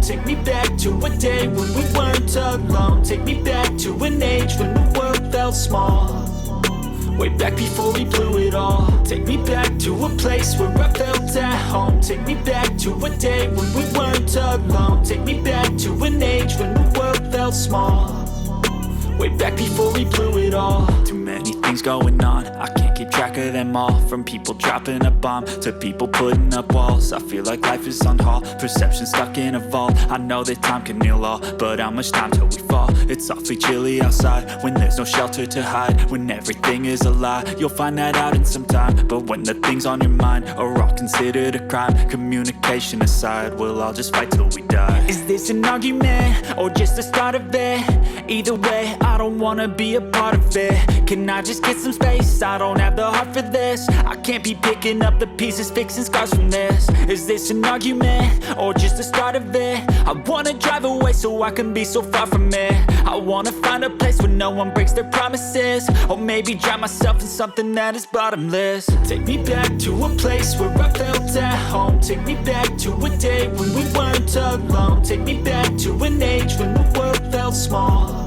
Take me back to a day when we weren't alone. Take me back to an age when the world felt small. Way back before we blew it all. Take me back to a place where I felt at home. Take me back to a day when we weren't alone. Take me back to an age when the world felt small. Way back before we blew it all. Too many things going on, I can't keep track of them all. From people dropping a bomb to people putting up walls. I feel like life is on hold, perception stuck in a vault. I know that time can heal all, but how much time till we fall? It's awfully chilly outside when there's no shelter to hide. When everything is a lie, you'll find that out in some time. But when the things on your mind are all considered a crime, communication aside, we'll all just fight till we die. Is this an argument or just the start of it? Either way, I don't wanna be a part of it. Can I just get some space? I don't have the heart for this. I can't be picking up the pieces, fixing scars from this. Is this an argument or just the start of it? I wanna drive away so I can be so far from it. I wanna find a place where no one breaks their promises. Or maybe drown myself in something that is bottomless. Take me back to a place where I felt at home. Take me back to a day when we weren't alone. Take me back to an age when the world felt small.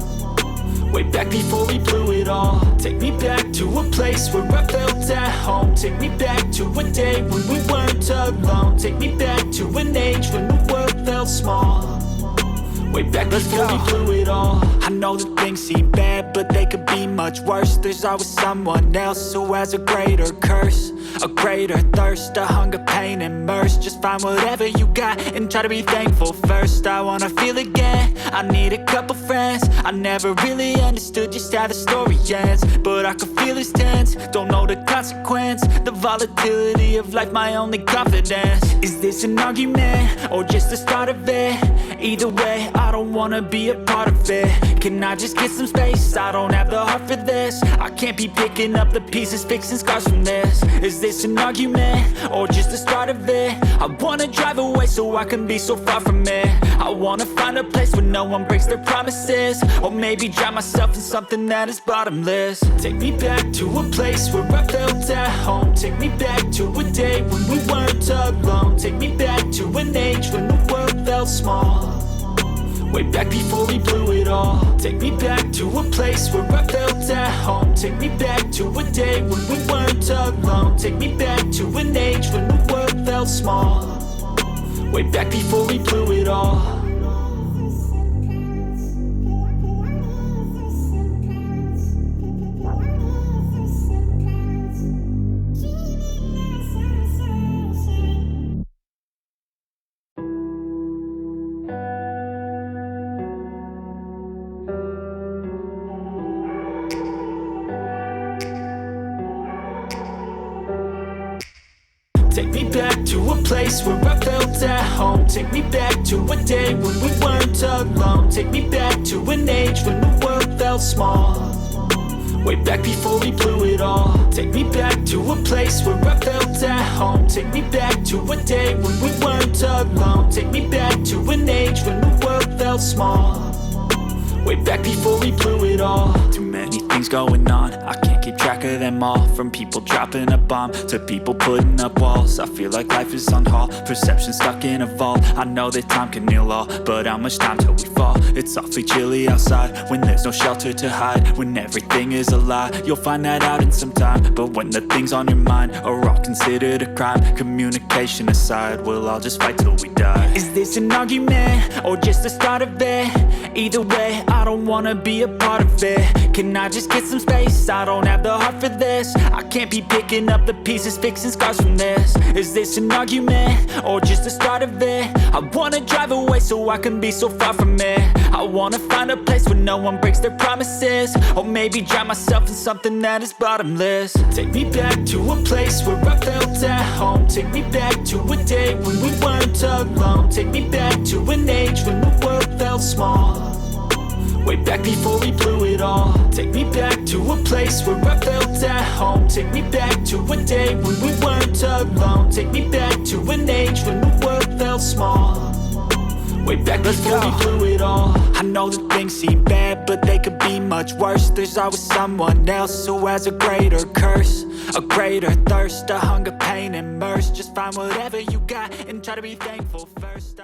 Way back before we blew it all. Take me back to a place where I felt at home. Take me back to a day when we weren't alone. Take me back to an age when the world felt small. Way back before we blew it all. I know that things seem bad, but they could be much worse. There's always someone else who has a greater curse, a greater thirst, a hunger, pain, and mercy. Just find whatever you got and try to be thankful first. I wanna feel again, I need a couple friends. I never really understood just how the story ends, but I can feel it's tense, don't know the consequence. The volatility of life, my only confidence. Is this an argument or just the start of it? Either way, I don't wanna be a part of it. Can I just get some space? I don't have the heart for this. I can't be picking up the pieces, fixing scars from this. Is this an argument or just the start of it? I wanna drive away so I can be so far from it. I wanna find a place where no one breaks their promises. Or maybe drown myself in something that is bottomless. Take me back to a place where I felt at home. Take me back to a day when we weren't alone. Take me back to an age when the world felt small. Way back before we blew it all. Take me back to a place where I felt at home. Take me back to a day when we weren't alone. Take me back to an age when the world felt small. Way back before we blew it all. Take me back to a place where I felt at home. Take me back to a day when we weren't alone. Take me back to an age when the world felt small. Way back before we blew it all. Take me back to a place where I felt at home. Take me back to a day when we weren't alone. Take me back to an age when the world felt small. Way back before we blew it all. Too many things going on, I can't keep track of them all. From people dropping a bomb to people putting up walls. I feel like life is on hold, perception stuck in a vault. I know that time can heal all, but how much time till we fall? It's awfully chilly outside when there's no shelter to hide. When everything is a lie, you'll find that out in some time. But when the things on your mind are all considered a crime, communication aside, we'll all just fight till we die. Is this an argument or just the start of it? Either way, I don't wanna be a part of it. Can I just get some space? I don't have the heart for this. I can't be picking up the pieces, fixing scars from this. Is this an argument or just the start of it? I wanna drive away so I can be so far from it. I wanna find a place where no one breaks their promises. Or maybe drown myself in something that is bottomless. Take me back to a place where I felt at home. Take me back to a day when we weren't alone. Take me back to an age when the world felt small. Way back before we blew it all. Take me back to a place where I felt at home. Take me back to a day when we weren't alone. Take me back to an age when the world felt small. Way back before we blew it all. I know that things seem bad, but they could be much worse. There's always someone else who has a greater curse, a greater thirst, a hunger, pain, and mercy. Just find whatever you got and try to be thankful first.